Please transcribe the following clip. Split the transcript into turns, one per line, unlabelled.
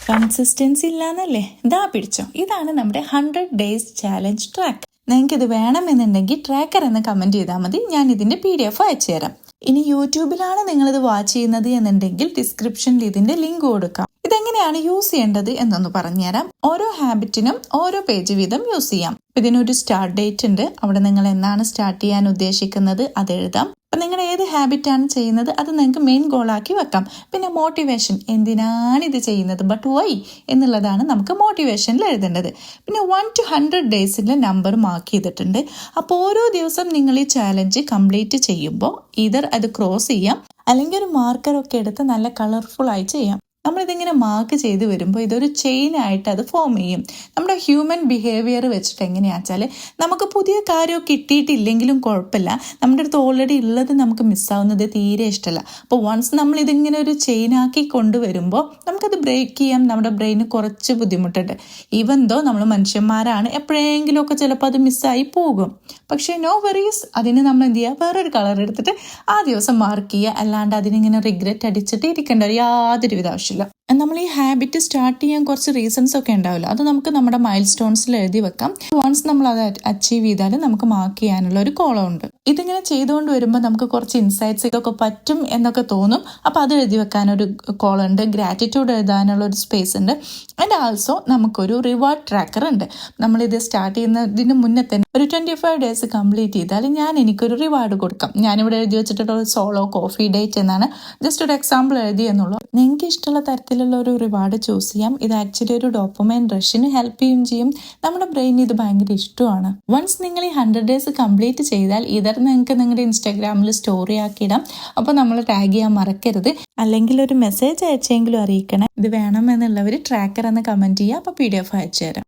Consistency ഇല്ലാന്നല്ലേ? ഇതാ പിടിച്ചോ, ഇതാണ് നമ്മുടെ 100 days ചാലഞ്ച് ട്രാക്ക്. നിങ്ങൾക്ക് ഇത് വേണമെന്നുണ്ടെങ്കിൽ ട്രാക്കർ എന്ന് കമന്റ് ചെയ്താൽ മതി, ഞാൻ ഇതിന്റെ PDF അയച്ചു തരാം. ഇനി യൂട്യൂബിലാണ് നിങ്ങളിത് വാച്ച് ചെയ്യുന്നത് എന്നുണ്ടെങ്കിൽ ഡിസ്ക്രിപ്ഷനിൽ ഇതിന്റെ ലിങ്ക് കൊടുക്കാം. ഇതെങ്ങനെയാണ് യൂസ് ചെയ്യേണ്ടത് എന്നൊന്ന് പറഞ്ഞുതരാം. ഓരോ ഹാബിറ്റിനും ഓരോ പേജ് വീതം യൂസ് ചെയ്യാം. ഇതിനൊരു സ്റ്റാർട്ട് ഡേറ്റ് ഉണ്ട്. അവിടെ നിങ്ങൾ എന്നാണ് സ്റ്റാർട്ട് ചെയ്യാൻ ഉദ്ദേശിക്കുന്നത് അത് എഴുതാം. അപ്പം നിങ്ങൾ ഏത് ഹാബിറ്റാണ് ചെയ്യുന്നത് അത് നിങ്ങൾക്ക് മെയിൻ ഗോളാക്കി വെക്കാം. പിന്നെ മോട്ടിവേഷൻ, എന്തിനാണ് ഇത് ചെയ്യുന്നത്, ബട്ട് വൈ എന്നുള്ളതാണ് നമുക്ക് മോട്ടിവേഷനിൽ എഴുതേണ്ടത്. പിന്നെ 1 to 100 ഡേയ്സിൻ്റെ നമ്പർ മാർക്ക് ചെയ്തിട്ടുണ്ട്. അപ്പോൾ ഓരോ ദിവസം നിങ്ങൾ ഈ ചാലഞ്ച് കംപ്ലീറ്റ് ചെയ്യുമ്പോൾ ഇതർ അത് ക്രോസ് ചെയ്യാം, അല്ലെങ്കിൽ ഒരു മാർക്കറൊക്കെ എടുത്ത് നല്ല കളർഫുൾ ആയി ചെയ്യാം. നമ്മളിതിങ്ങനെ മാർക്ക് ചെയ്ത് വരുമ്പോൾ ഇതൊരു ചെയിൻ ആയിട്ട് അത് ഫോം ചെയ്യും. നമ്മുടെ ഹ്യൂമൻ ബിഹേവിയർ വെച്ചിട്ട് എങ്ങനെയാണെന്ന് വെച്ചാൽ, നമുക്ക് പുതിയ കാര്യം കിട്ടിയിട്ടില്ലെങ്കിലും കുഴപ്പമില്ല, നമ്മുടെ അടുത്ത് ഓൾറെഡി ഉള്ളത് നമുക്ക് മിസ്സാവുന്നത് തീരെ ഇഷ്ടമല്ല. അപ്പോൾ വൺസ് നമ്മൾ ഇതിങ്ങനെ ഒരു ചെയിനാക്കി കൊണ്ടുവരുമ്പോൾ നമുക്കത് ബ്രേക്ക് ചെയ്യാൻ നമ്മുടെ ബ്രെയിന് കുറച്ച് ബുദ്ധിമുട്ടുണ്ട്. ഈവൻ ദോ നമ്മൾ മനുഷ്യന്മാരാണ്, എപ്പോഴെങ്കിലുമൊക്കെ ചിലപ്പോൾ അത് മിസ്സായി പോകും. പക്ഷേ നോ വെറീസ്, അതിന് നമ്മൾ എന്ത് ചെയ്യുക, വേറൊരു കളർ എടുത്തിട്ട് ആ ദിവസം മാർക്ക് ചെയ്യുക. അല്ലാണ്ട് അതിനിങ്ങനെ റിഗ്രറ്റ് അടിച്ചിട്ട് ഇരിക്കേണ്ട യാതൊരു വിധ ആവശ്യമില്ല. നമ്മൾ ഈ ഹാബിറ്റ് സ്റ്റാർട്ട് ചെയ്യാൻ കുറച്ച് റീസൺസ് ഒക്കെ ഉണ്ടാവില്ല, അത് നമുക്ക് നമ്മുടെ മൈൽ സ്റ്റോൺസിൽ എഴുതി വെക്കാം. വൺസ് നമ്മൾ അത് അച്ചീവ് ചെയ്താൽ നമുക്ക് മാർക്ക് ചെയ്യാനുള്ള ഒരു കോളം ഉണ്ട്. ഇതിങ്ങനെ ചെയ്തുകൊണ്ട് വരുമ്പോൾ നമുക്ക് കുറച്ച് ഇൻസൈറ്റ്സ് ഇതൊക്കെ പറ്റും എന്നൊക്കെ തോന്നും. അപ്പോൾ അത് എഴുതി വെക്കാനൊരു കോളം ഉണ്ട്, ഗ്രാറ്റിറ്റ്യൂഡ് എഴുതാനുള്ള ഒരു സ്പേസ് ഉണ്ട്, ആൻഡ് ആൾസോ നമുക്കൊരു റിവാർഡ് ട്രാക്കർ ഉണ്ട്. നമ്മളിത് സ്റ്റാർട്ട് ചെയ്യുന്നതിന് മുന്നേ തന്നെ ഒരു 25 ഡേയ്സ് കംപ്ലീറ്റ് ചെയ്താൽ എനിക്കൊരു റിവാർഡ് കൊടുക്കാം. ഞാനിവിടെ എഴുതി വെച്ചിട്ടുള്ള സോളോ കോഫി ഡേറ്റ് എന്നാണ്, ജസ്റ്റ് ഒരു എക്സാമ്പിൾ എഴുതി എന്നുള്ളൂ. നിങ്ങൾക്ക് ഇഷ്ടമുള്ള തരത്തിലുള്ള ഒരു റിവാർഡ് ചൂസ് ചെയ്യാം. ഇത് ആക്ച്വലി ഒരു ഡോപ്പമൈൻ റഷിന് ഹെൽപ്പ് ചെയ്യുകയും ചെയ്യും. നമ്മുടെ ബ്രെയിൻ ഇത് ഭയങ്കര ഇഷ്ടമാണ്. വൺസ് നിങ്ങൾ ഈ 100 ഡേയ്സ് കംപ്ലീറ്റ് ചെയ്താൽ ഇതർ നിങ്ങൾക്ക് നിങ്ങളുടെ ഇൻസ്റ്റാഗ്രാമിൽ സ്റ്റോറി ആക്കിയിടാം. അപ്പോൾ നമ്മൾ ടാഗ് ചെയ്യാൻ മറക്കരുത്, അല്ലെങ്കിൽ ഒരു മെസ്സേജ് അയച്ചെങ്കിലും അറിയിക്കണം. ഇത് വേണമെന്നുള്ളവർ ട്രാക്കർ എന്ന് കമന്റ് ചെയ്യുക. അപ്പോൾ PDF അയച്ചു തരാം.